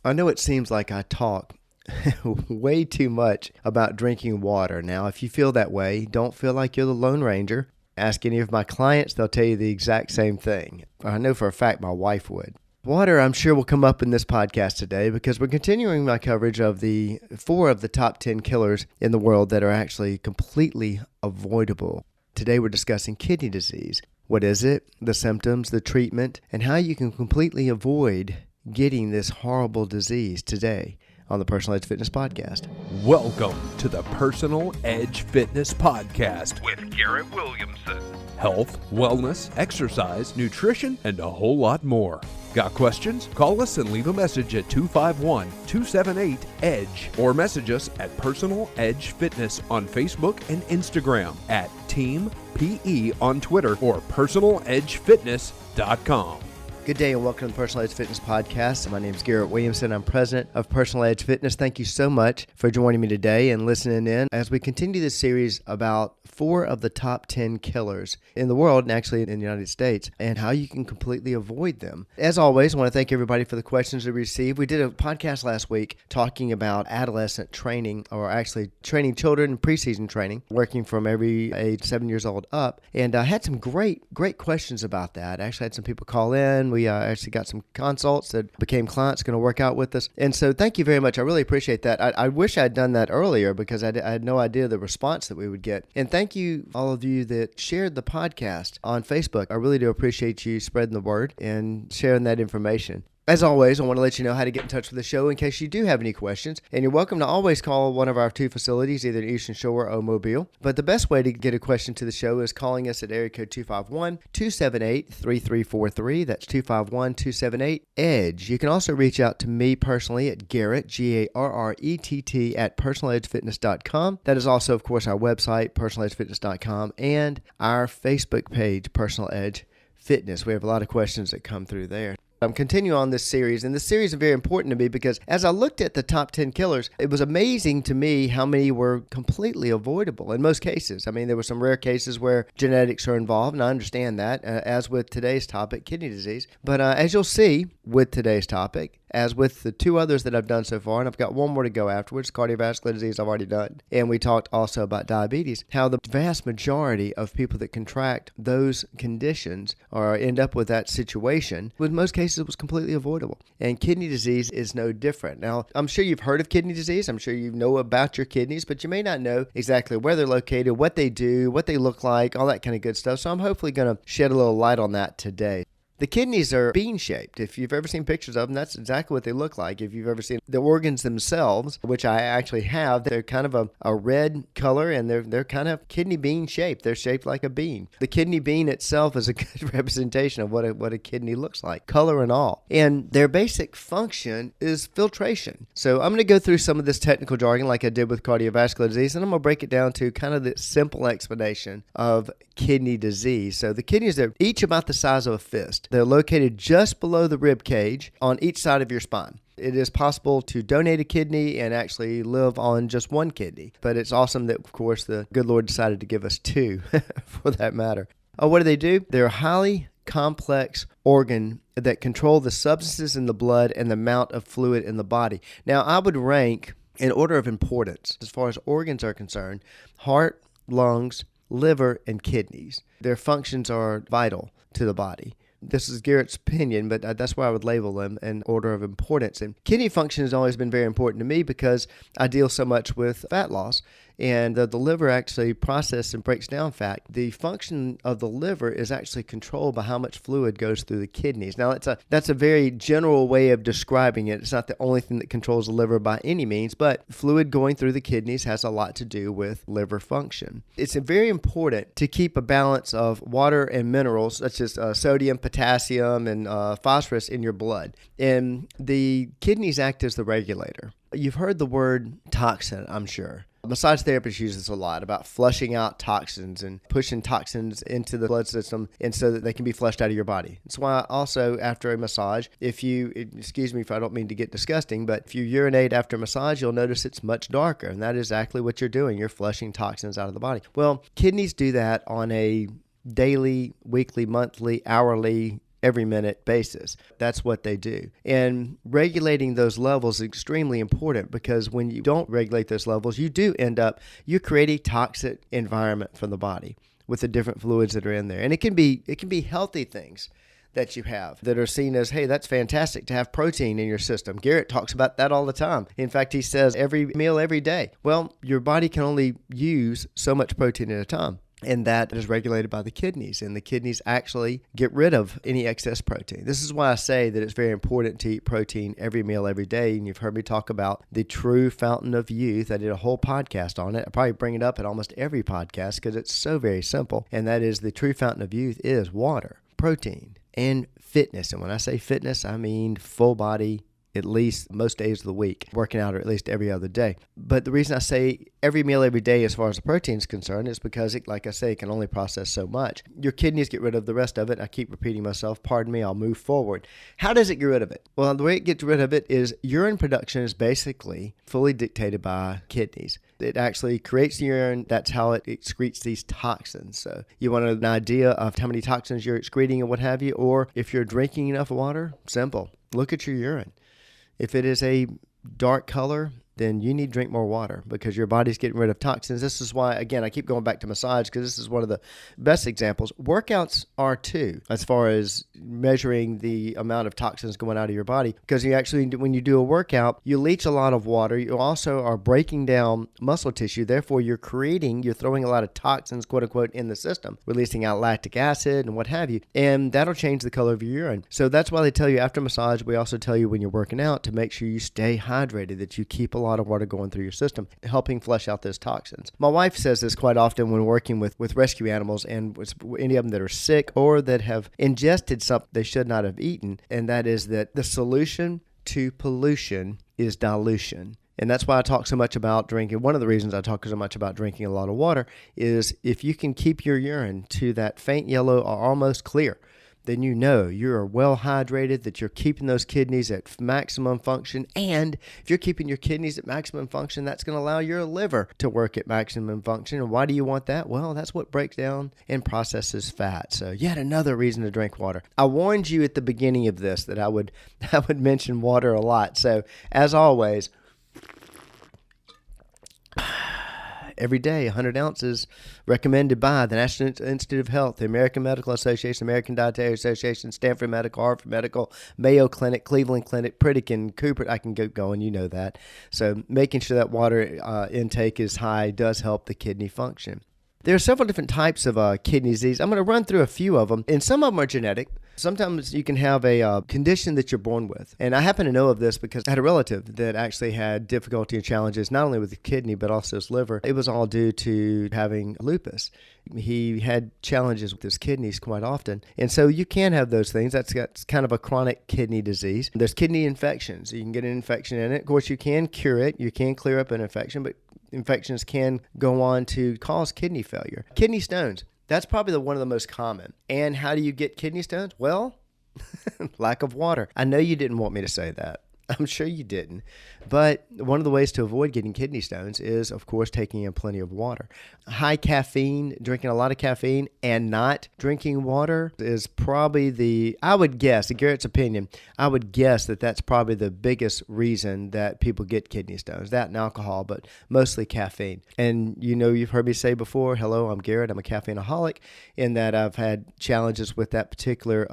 I know it seems like I talk way too much about drinking water. Now, if you feel that way, don't feel like you're the Lone Ranger. Ask any of my clients, they'll tell you the exact same thing. I know for a fact my wife would. Water, I'm sure, will come up in this podcast today because we're continuing my coverage of the 4 of the top 10 killers in the world that are actually completely avoidable. Today we're discussing kidney disease. What is it, the symptoms, the treatment, and how you can completely avoid getting this horrible disease today on the Personal Edge Fitness Podcast. Welcome to the Personal Edge Fitness Podcast with Garrett Williamson. Health, wellness, exercise, nutrition, and a whole lot more. Got questions? Call us and leave a message at 251-278-EDGE or message us at Personal Edge Fitness on Facebook and Instagram, at Team PE on Twitter, or personaledgefitness.com. Good day and welcome to the Personal Edge Fitness Podcast. My name is Garrett Williamson. I'm president of Personal Edge Fitness. Thank you so much for joining me today and listening in as we continue this series about 4 of the top 10 killers in the world and actually in the United States and how you can completely avoid them. As always, I want to thank everybody for the questions we received. We did a podcast last week talking about adolescent training, or actually training children in preseason training, working from every age 7 years old up. And I had some great questions about that. I actually had some people call in. We actually got some consults that became clients going to work out with us. And so thank you very much. I really appreciate that. I wish I had done that earlier because I had no idea the response that we would get. And thank you, all of you that shared the podcast on Facebook. I really do appreciate you spreading the word and sharing that information. As always, I want to let you know how to get in touch with the show in case you do have any questions. And you're welcome to always call one of our 2 facilities, either in Eastern Shore or Mobile. But the best way to get a question to the show is calling us at area code 251-278-3343. That's 251-278-EDGE. You can also reach out to me personally at Garrett, Garrett, at personaledgefitness.com. That is also, of course, our website, personaledgefitness.com, and our Facebook page, Personal Edge Fitness. We have a lot of questions that come through there. I'm continuing on this series, and this series is very important to me because as I looked at the top 10 killers, it was amazing to me how many were completely avoidable in most cases. I mean, there were some rare cases where genetics are involved, and I understand that, as with today's topic, kidney disease. But as you'll see with today's topic, as with the 2 others that I've done so far, and I've got one more to go afterwards, cardiovascular disease I've already done, and we talked also about diabetes, how the vast majority of people that contract those conditions or end up with that situation, in most cases it was completely avoidable. And kidney disease is no different. Now, I'm sure you've heard of kidney disease. I'm sure you know about your kidneys, but you may not know exactly where they're located, what they do, what they look like, all that kind of good stuff. So I'm hopefully going to shed a little light on that today. The kidneys are bean-shaped. If you've ever seen pictures of them, that's exactly what they look like. If you've ever seen the organs themselves, which I actually have, they're kind of a red color, and they're kind of kidney bean-shaped. They're shaped like a bean. The kidney bean itself is a good representation of what a kidney looks like, color and all. And their basic function is filtration. So I'm going to go through some of this technical jargon like I did with cardiovascular disease, and I'm going to break it down to kind of the simple explanation of kidney disease. So the kidneys are each about the size of a fist. They're located just below the rib cage on each side of your spine. It is possible to donate a kidney and actually live on just one kidney. But it's awesome that, of course, the good Lord decided to give us 2 for that matter. What do? They're a highly complex organ that control the substances in the blood and the amount of fluid in the body. Now, I would rank in order of importance, as far as organs are concerned, heart, lungs, liver, and kidneys. Their functions are vital to the body. This is Garrett's opinion, but that's why I would label them in order of importance. And kidney function has always been very important to me because I deal so much with fat loss. And the liver actually processes and breaks down fat. The function of the liver is actually controlled by how much fluid goes through the kidneys. Now, that's a very general way of describing it. It's not the only thing that controls the liver by any means, but fluid going through the kidneys has a lot to do with liver function. It's very important to keep a balance of water and minerals, such as sodium, potassium, and phosphorus in your blood. And the kidneys act as the regulator. You've heard the word toxin, I'm sure. Massage therapists use this a lot about flushing out toxins and pushing toxins into the blood system and so that they can be flushed out of your body. That's why also after a massage, excuse me if I don't mean to get disgusting, but if you urinate after a massage, you'll notice it's much darker. And that is exactly what you're doing. You're flushing toxins out of the body. Well, kidneys do that on a daily, weekly, monthly, hourly, every minute basis. That's what they do. And regulating those levels is extremely important, because when you don't regulate those levels, you create a toxic environment for the body with the different fluids that are in there. And it can be healthy things that you have that are seen as, hey, that's fantastic to have protein in your system. Garrett talks about that all the time. In fact, he says every meal, every day. Well, your body can only use so much protein at a time. And that is regulated by the kidneys, and the kidneys actually get rid of any excess protein. This is why I say that it's very important to eat protein every meal, every day. And you've heard me talk about the true fountain of youth. I did a whole podcast on it. I probably bring it up at almost every podcast because it's so very simple. And that is, the true fountain of youth is water, protein, and fitness. And when I say fitness, I mean full body, at least most days of the week, working out, or at least every other day. But the reason I say every meal, every day as far as the protein is concerned is because it, like I say, it can only process so much. Your kidneys get rid of the rest of it. I keep repeating myself. Pardon me, I'll move forward. How does it get rid of it? Well, the way it gets rid of it is urine production is basically fully dictated by kidneys. It actually creates the urine. That's how it excretes these toxins. So you want an idea of how many toxins you're excreting and what have you, or if you're drinking enough water, simple. Look at your urine. If it is a dark color, then you need to drink more water, because your body's getting rid of toxins. This is why, again, I keep going back to massage, because this is one of the best examples. Workouts are too, as far as measuring the amount of toxins going out of your body, because you actually, when you do a workout, you leach a lot of water. You also are breaking down muscle tissue. Therefore, you're throwing a lot of toxins, quote unquote, in the system, releasing out lactic acid and what have you. And that'll change the color of your urine. So that's why they tell you after massage, we also tell you when you're working out to make sure you stay hydrated, that you keep a lot of water going through your system, helping flush out those toxins. My wife says this quite often when working with rescue animals, and with any of them that are sick or that have ingested something they should not have eaten, and that is that the solution to pollution is dilution. And that's why I talk so much about drinking. One of the reasons I talk so much about drinking a lot of water is if you can keep your urine to that faint yellow or almost clear, then you know you are well hydrated, that you're keeping those kidneys at maximum function. And if you're keeping your kidneys at maximum function, that's going to allow your liver to work at maximum function. And why do you want that? Well, that's what breaks down and processes fat. So yet another reason to drink water. I warned you at the beginning of this that I would mention water a lot. So as always, every day, 100 ounces, recommended by the National Institute of Health, the American Medical Association, American Dietary Association, Stanford Medical, Harvard Medical, Mayo Clinic, Cleveland Clinic, Pritikin, Cooper. I can go going, you know that. So making sure that water intake is high does help the kidney function. There are several different types of kidney disease. I'm going to run through a few of them, and some of them are genetic. Sometimes you can have a condition that you're born with. And I happen to know of this because I had a relative that actually had difficulty and challenges, not only with the kidney, but also his liver. It was all due to having lupus. He had challenges with his kidneys quite often. And so you can have those things. That's kind of a chronic kidney disease. There's kidney infections. You can get an infection in it. Of course, you can cure it. You can clear up an infection, but infections can go on to cause kidney failure. Kidney stones. That's probably one of the most common. And how do you get kidney stones? Well, lack of water. I know you didn't want me to say that. I'm sure you didn't. But one of the ways to avoid getting kidney stones is, of course, taking in plenty of water. High caffeine, drinking a lot of caffeine, and not drinking water is probably I would guess, in Garrett's opinion, I would guess that that's probably the biggest reason that people get kidney stones. That and alcohol, but mostly caffeine. And you've heard me say before, hello, I'm Garrett. I'm a caffeineaholic, in that I've had challenges with that particular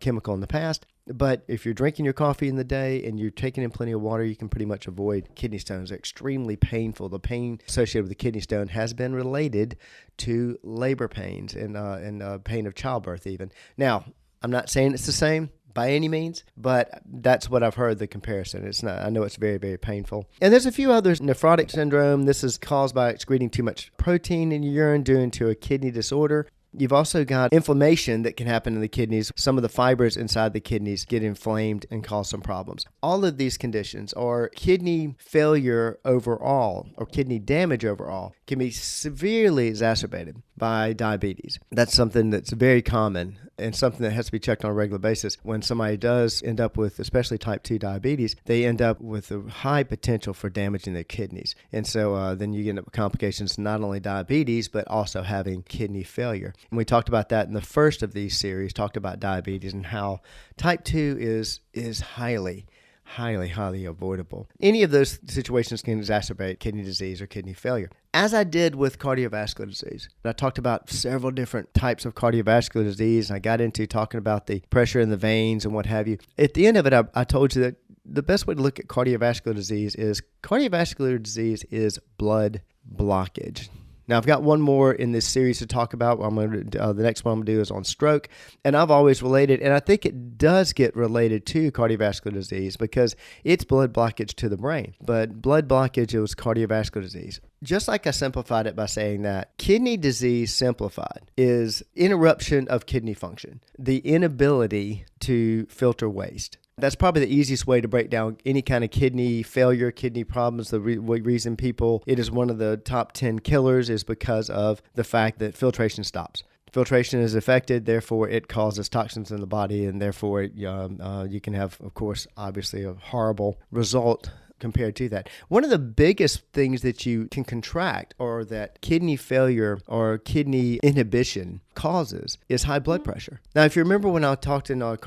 chemical in the past. But if you're drinking your coffee in the day and you're taking in plenty of water, you can pretty much avoid kidney stones. They're extremely painful. The pain associated with the kidney stone has been related to labor pains and pain of childbirth even. Now, I'm not saying it's the same by any means, but that's what I've heard, the comparison. It's not. I know it's very, very painful. And there's a few others. Nephrotic syndrome. This is caused by excreting too much protein in your urine due to a kidney disorder. You've also got inflammation that can happen in the kidneys. Some of the fibers inside the kidneys get inflamed and cause some problems. All of these conditions, or kidney failure overall, or kidney damage overall, can be severely exacerbated by diabetes. That's something that's very common and something that has to be checked on a regular basis. When somebody does end up with, especially type 2 diabetes, they end up with a high potential for damaging their kidneys. And so then you end up with complications, not only diabetes, but also having kidney failure. And we talked about that in the first of these series, talked about diabetes and how type 2 is highly avoidable. Any of those situations can exacerbate kidney disease or kidney failure. As I did with cardiovascular disease, I talked about several different types of cardiovascular disease, and I got into talking about the pressure in the veins and what have you. At the end of it, I told you that the best way to look at cardiovascular disease is blood blockage. Now, I've got one more in this series to talk about. The next one I'm going to do is on stroke. And I've always related, and I think it does get related to cardiovascular disease because it's blood blockage to the brain. But blood blockage is cardiovascular disease. Just like I simplified it by saying that kidney disease simplified is interruption of kidney function, the inability to filter waste. That's probably the easiest way to break down any kind of kidney failure, kidney problems. The reason it is one of the top 10 killers is because of the fact that filtration stops. Filtration is affected, therefore it causes toxins in the body, and therefore you can have, of course, obviously a horrible result compared to that. One of the biggest things that you can contract or that kidney failure or kidney inhibition causes is high blood pressure. Now, if you remember when I talked talking about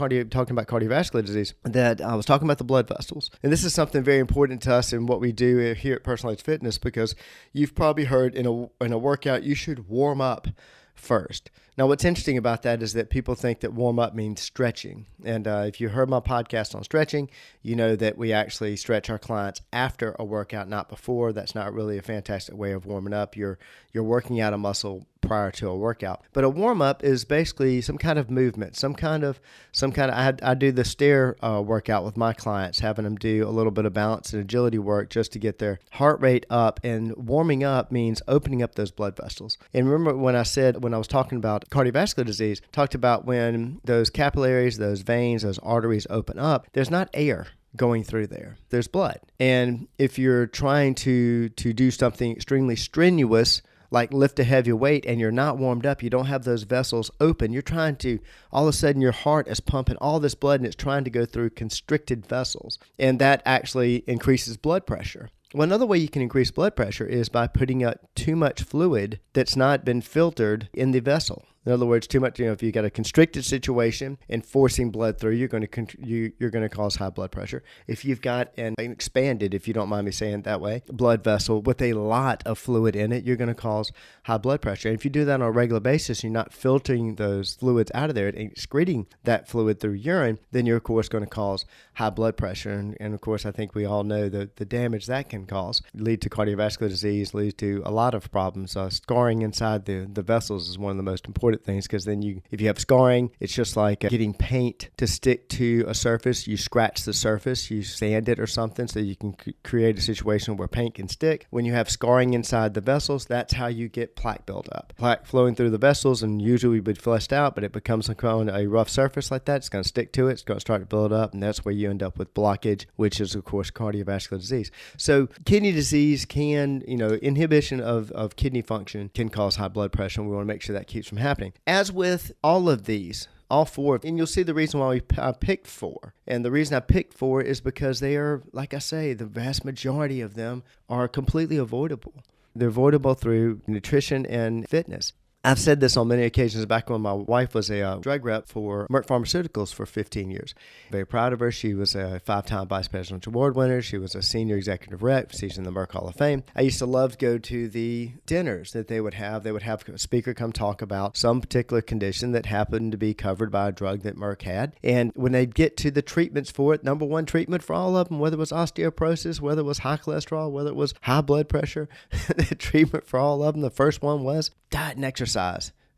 cardiovascular disease, that I was talking about the blood vessels. And this is something very important to us in what we do here at Personalized Fitness, because you've probably heard in a workout, you should warm up first. Now, what's interesting about that is that people think that warm up means stretching. And if you heard my podcast on stretching, you know that we actually stretch our clients after a workout, not before. That's not really a fantastic way of warming up. You're working out a muscle prior to a workout. But a warm up is basically some kind of movement, some kind of. I do the stair workout with my clients, having them do a little bit of balance and agility work just to get their heart rate up. And warming up means opening up those blood vessels. And remember when I was talking about cardiovascular disease, talked about when those capillaries, those veins, those arteries open up, there's not air going through there. There's blood. And if you're trying to do something extremely strenuous, like lift a heavy weight, and you're not warmed up, you don't have those vessels open, you're trying to, all of a sudden your heart is pumping all this blood and it's trying to go through constricted vessels. And that actually increases blood pressure. Well, another way you can increase blood pressure is by putting out too much fluid that's not been filtered in the vessel. In other words, too much. If you got a constricted situation and forcing blood through, you're going to cause high blood pressure. If you've got an expanded, if you don't mind me saying it that way, blood vessel with a lot of fluid in it, you're going to cause high blood pressure. And if you do that on a regular basis, you're not filtering those fluids out of there and excreting that fluid through urine, then you're of course going to cause high blood pressure. And of course, I think we all know the damage that can cause, lead to cardiovascular disease, lead to a lot of problems. Scarring inside the vessels is one of the most important things, because then if you have scarring, it's just like getting paint to stick to a surface. You scratch the surface, you sand it or something so you can create a situation where paint can stick. When you have scarring inside the vessels, that's how you get plaque buildup. Plaque flowing through the vessels, and usually would be fleshed out, but it becomes a rough surface like that. It's going to stick to it. It's going to start to build up, and that's where you end up with blockage, which is of course cardiovascular disease. So kidney disease can, inhibition of kidney function can cause high blood pressure, and we want to make sure that keeps from happening. As with all of these, all four, and you'll see the reason why I picked four. And the reason I picked four is because they are, like I say, the vast majority of them are completely avoidable. They're avoidable through nutrition and fitness. I've said this on many occasions back when my wife was a drug rep for Merck Pharmaceuticals for 15 years. Very proud of her. She was a 5-time Vice Presidential Award winner. She was a senior executive rep. She's in the Merck Hall of Fame. I used to love to go to the dinners that they would have. They would have a speaker come talk about some particular condition that happened to be covered by a drug that Merck had. And when they'd get to the treatments for it, number one treatment for all of them, whether it was osteoporosis, whether it was high cholesterol, whether it was high blood pressure, the treatment for all of them, the first one was diet and exercise.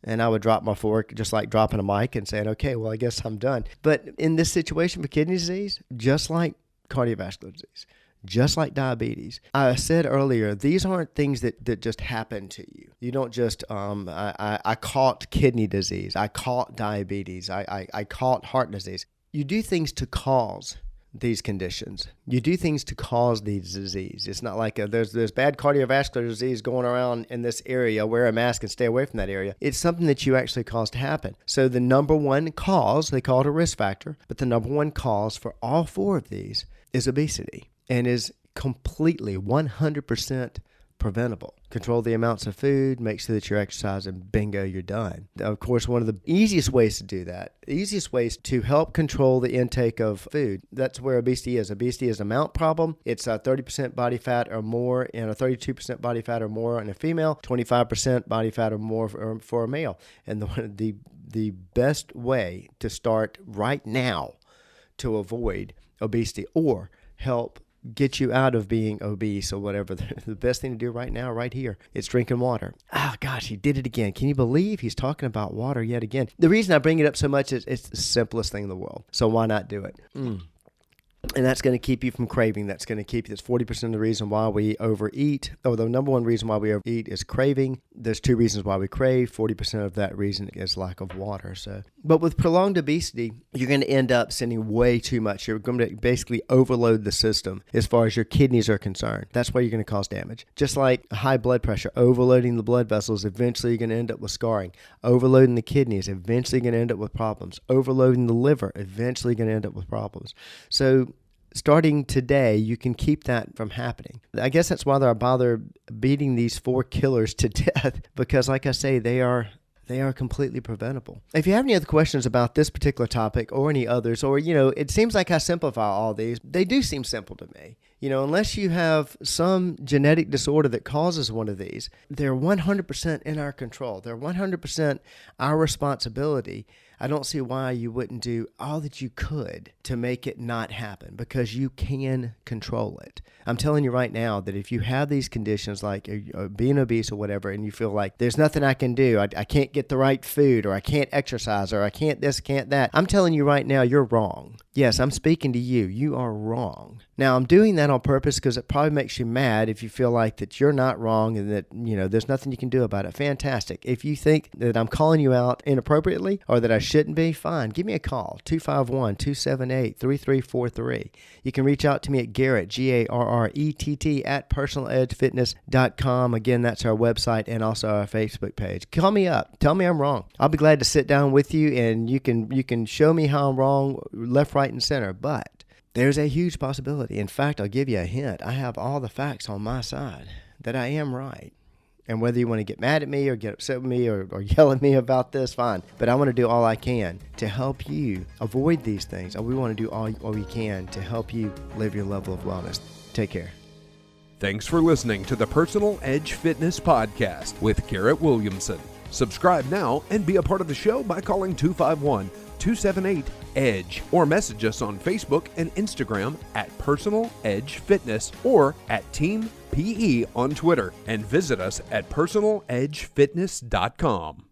And I would drop my fork, just like dropping a mic and saying, okay, well, I guess I'm done. But in this situation for kidney disease, just like cardiovascular disease, just like diabetes, I said earlier, these aren't things that just happen to you. You don't just, I caught kidney disease, I caught diabetes, I caught heart disease. You do things to cause these conditions. You do things to cause these disease. It's not like there's bad cardiovascular disease going around in this area. Wear a mask and stay away from that area. It's something that you actually cause to happen. So the number one cause, they call it a risk factor, but the number one cause for all four of these is obesity, and is completely 100% preventable. Control the amounts of food, make sure that you're exercising, bingo, you're done. Of course, one of the easiest ways to do that, easiest ways to help control the intake of food, that's where obesity is. Obesity is a mount problem. It's 30% body fat or more, and a 32% body fat or more in a female, 25% body fat or more for a male. And the best way to start right now to avoid obesity or help get you out of being obese or whatever, the best thing to do right now, right here, it's drinking water. Oh gosh, he did it again. Can you believe he's talking about water yet again? The reason I bring it up so much is it's the simplest thing in the world. So why not do it? And that's going to keep you from craving. That's going to keep you. That's 40% of the reason why we overeat. Or the number one reason why we overeat is craving. There's two reasons why we crave. 40% of that reason is lack of water. But with prolonged obesity, you're going to end up sending way too much. You're going to basically overload the system as far as your kidneys are concerned. That's why you're going to cause damage. Just like high blood pressure, overloading the blood vessels, eventually you're going to end up with scarring. Overloading the kidneys, eventually going to end up with problems. Overloading the liver, eventually going to end up with problems. So starting today, you can keep that from happening. I guess that's why I bother beating these four killers to death, because like I say, they are completely preventable. If you have any other questions about this particular topic or any others, or, it seems like I simplify all these. They do seem simple to me. Unless you have some genetic disorder that causes one of these, they're 100% in our control. They're 100% our responsibility. I don't see why you wouldn't do all that you could to make it not happen, because you can control it. I'm telling you right now that if you have these conditions like being obese or whatever, and you feel like there's nothing I can do, I can't get the right food, or I can't exercise, or I can't this, can't that, I'm telling you right now, you're wrong. Yes, I'm speaking to you. You are wrong. Now, I'm doing that on purpose because it probably makes you mad if you feel like that you're not wrong and that, there's nothing you can do about it. Fantastic. If you think that I'm calling you out inappropriately or that I shouldn't be, fine. Give me a call, 251-278-3343. You can reach out to me at Garrett, Garrett, at personaledgefitness.com. Again, that's our website and also our Facebook page. Call me up. Tell me I'm wrong. I'll be glad to sit down with you, and you can show me how I'm wrong, left, right, and center. But there's a huge possibility. In fact, I'll give you a hint. I have all the facts on my side that I am right. And whether you want to get mad at me or get upset with me or yell at me about this, fine. But I want to do all I can to help you avoid these things. We want to do all we can to help you live your level of wellness. Take care. Thanks for listening to the Personal Edge Fitness Podcast with Garrett Williamson. Subscribe now and be a part of the show by calling 251-278-EDGE or message us on Facebook and Instagram at Personal Edge Fitness or at Team PE on Twitter, and visit us at personaledgefitness.com.